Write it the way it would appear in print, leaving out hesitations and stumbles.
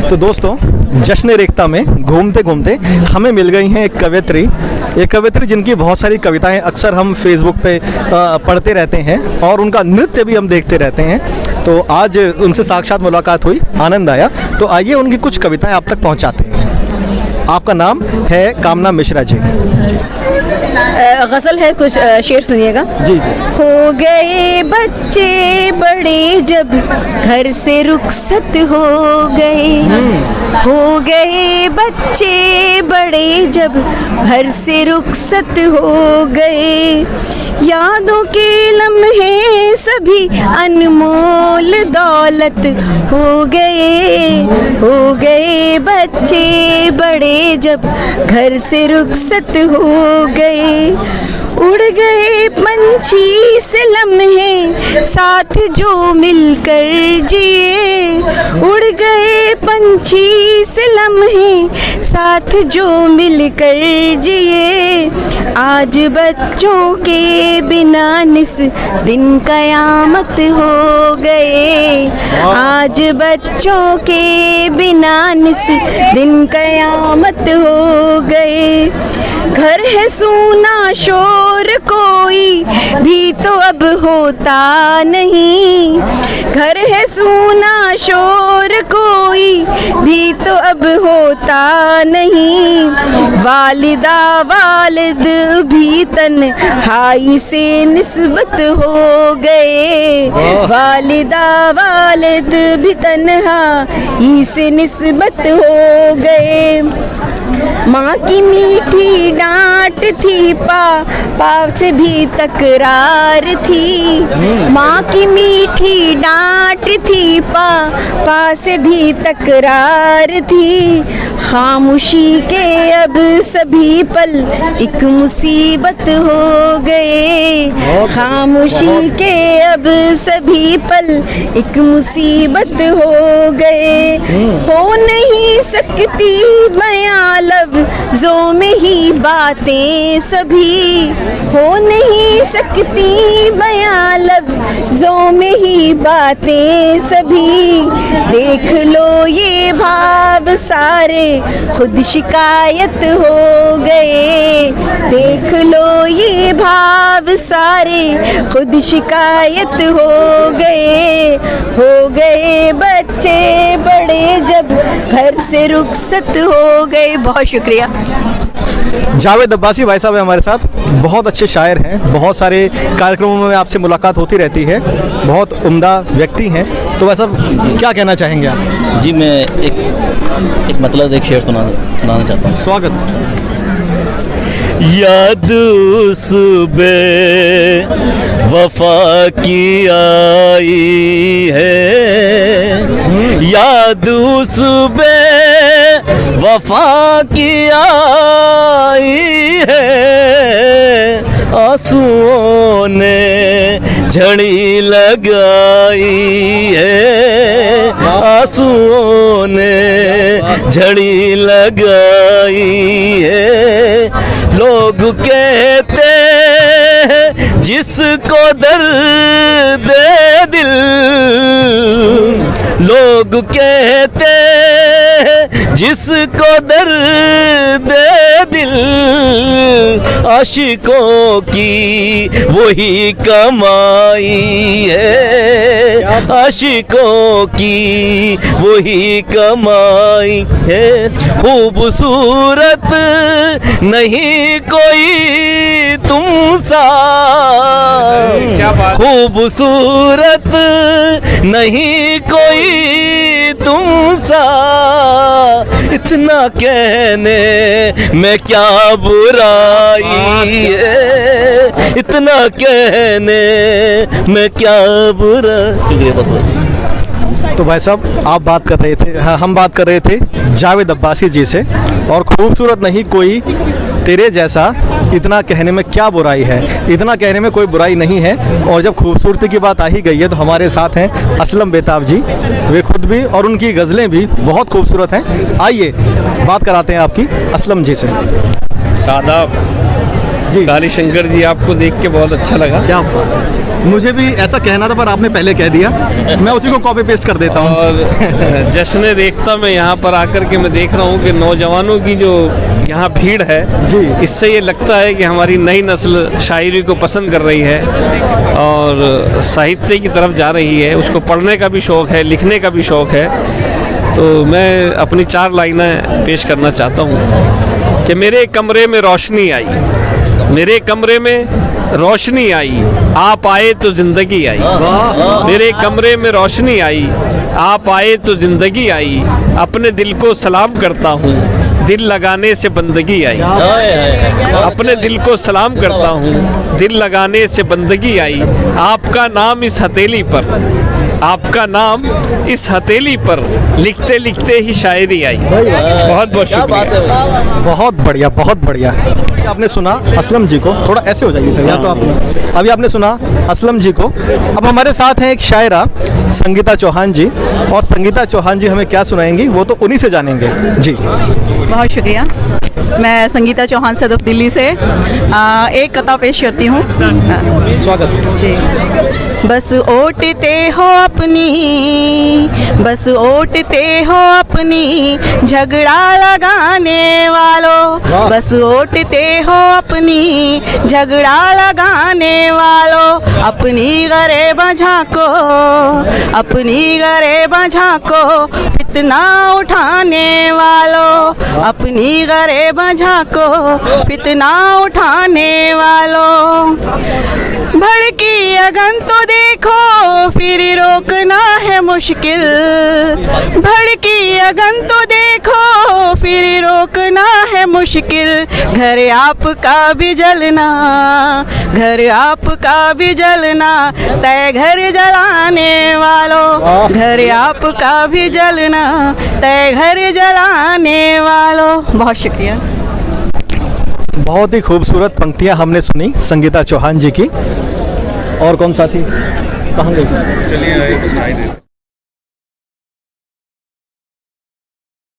तो दोस्तों, जश्न रेख्ता में घूमते घूमते हमें मिल गई हैं एक कवियत्री जिनकी बहुत सारी कविताएं अक्सर हम फेसबुक पे पढ़ते रहते हैं और उनका नृत्य भी हम देखते रहते हैं। तो आज उनसे साक्षात मुलाकात हुई, आनंद आया। तो आइए उनकी कुछ कविताएं आप तक पहुंचाते हैं। आपका नाम है कामना मिश्रा जी। गज़ल है, कुछ शेर सुनिएगा। जी। हो गए बच्चे बड़े जब घर से रुखसत हो गए, हो गए बच्चे बड़े जब घर से रुखसत हो गए, यादों के लम्हे सभी अनमोल दौलत हो गए बच्चे बड़े जब घर से रुखसत हो गए, उड़ गए पंछी से लम्हे साथ जो मिलकर जिए, उड़ गए पंछी से लम्हे साथ जो मिलकर जिए, आज बच्चों के बिना निस दिन कयामत हो गए, आज बच्चों के बिना निस दिन कयामत हो गए, घर है सूना शोर कोई भी तो अब होता नहीं, घर है सूना शोर कोई भी तो अब होता नहीं, वालिदा वालिद भी तन्हाई से निस्बत हो गए, वालिदा वालिद भी तन्हाई से निस्बत हो गए, माँ की मीठी डांट थी पाप से भी तकरार थी, माँ की मीठी डांट थी पापा से भी तकरार थी, खामोशी के अब सभी पल एक मुसीबत हो गए, खामोशी के अब सभी पल एक मुसीबत हो गए, हो नहीं सकती बयां लफ्ज़ों में ही बातें सभी, हो नहीं सकती बयां लफ्ज़ों में ही बातें सभी, देख लो ये भाव सारे खुद शिकायत हो गए, देख लो ये भाव सारे खुद शिकायत हो गए बच्चे बड़े जब घर से रुखसत हो गए। बहुत शुक्रिया। जावेद अब्बासी भाई साहब है हमारे साथ, बहुत अच्छे शायर हैं, बहुत सारे कार्यक्रमों में आपसे मुलाकात होती रहती है, बहुत उम्दा व्यक्ति हैं। तो वैसा क्या कहना चाहेंगे आप? जी, मैं एक शेर सुनाना चाहता हूँ। स्वागत। याद सुबह वफा की आई है, याद सुबह वफा की आई है, आंसुओं ने झड़ी लगाई है, आंसुओं ने झड़ी लगाई है, लोग कहते हैं जिसको दर्द दिल, लोग कहते हैं जिसको दर्द दिल, आशिकों की वही कमाई है, आशिकों की वही कमाई है, खूबसूरत नहीं कोई तुमसा, खूबसूरत नहीं कोई तुमसा, इतना कहने में क्या बुराई है, इतना कहने में क्या बुराई। तो भाई साहब आप बात कर रहे थे, हम बात कर रहे थे जावेद अब्बासी जी से, और खूबसूरत नहीं कोई तेरे जैसा, इतना कहने में क्या बुराई है, इतना कहने में कोई बुराई नहीं है। और जब खूबसूरती की बात आ ही गई है तो हमारे साथ हैं असलम बेताब जी, वे खुद भी और उनकी गज़लें भी बहुत खूबसूरत हैं। आइए बात कराते हैं आपकी असलम जी से। आदाब। जी। काली शंकर जी, आपको देख के बहुत अच्छा लगा। क्या बात है। मुझे भी ऐसा कहना था पर आपने पहले कह दिया, मैं उसी को कॉपी पेस्ट कर देता हूँ। और जश्न रेख्ता में यहाँ पर आकर के मैं देख रहा हूँ कि नौजवानों की जो यहाँ भीड़ है जी। इससे ये लगता है कि हमारी नई नस्ल शायरी को पसंद कर रही है और साहित्य की तरफ जा रही है, उसको पढ़ने का भी शौक़ है, लिखने का भी शौक़ है। तो मैं अपनी 4 लाइनें पेश करना चाहता हूँ कि मेरे कमरे में रोशनी आई, मेरे कमरे में रोशनी आई, आप आए तो ज़िंदगी आई। मेरे कमरे में रोशनी आई, आप आए तो ज़िंदगी आई, अपने दिल को सलाम करता हूँ, दिल लगाने से बंदगी आई। अपने दिल को सलाम करता हूँ, दिल लगाने से बंदगी आई। आपका नाम इस हथेली पर, आपका नाम इस हथेली पर, लिखते लिखते ही शायरी आई। बहुत बहुत शुक्रिया। बहुत बढ़िया, बहुत बढ़िया। आपने सुना असलम जी को, थोड़ा ऐसे हो जाइए सर, या तो आपने अभी आपने सुना असलम जी को। अब हमारे साथ हैं एक शायरा संगीता चौहान जी, और संगीता चौहान जी हमें क्या सुनाएंगी वो तो उन्हीं से जानेंगे जी। बहुत शुक्रिया। मैं संगीता चौहान सदफ दिल्ली से एक कथा पेश करती हूँ। स्वागत जी। बस ओटते हो अपनी, बस ओटते हो अपनी, झगड़ा लगाने वालों। बस ओटते हो अपनी, झगड़ा लगाने वालों। अपनी गरेबा झांको, अपनी गरेबा झांको, फितना उठाने वालों। अपनी गरेबा झांको, फितना उठाने वालों। भड़की अगन तो देखो फिर रोकना है मुश्किल। भड़की अगन तो देखो फिर रोकना है मुश्किल। घर आपका भी जलना, घर आपका भी जलना, तय घर जलाने वालों। घर आपका भी जलना, तय घर जलाने वालों। बहुत शुक्रिया। बहुत ही खूबसूरत पंक्तियां हमने सुनी संगीता चौहान जी की। और कौन साथी कहाँ गई? चलिए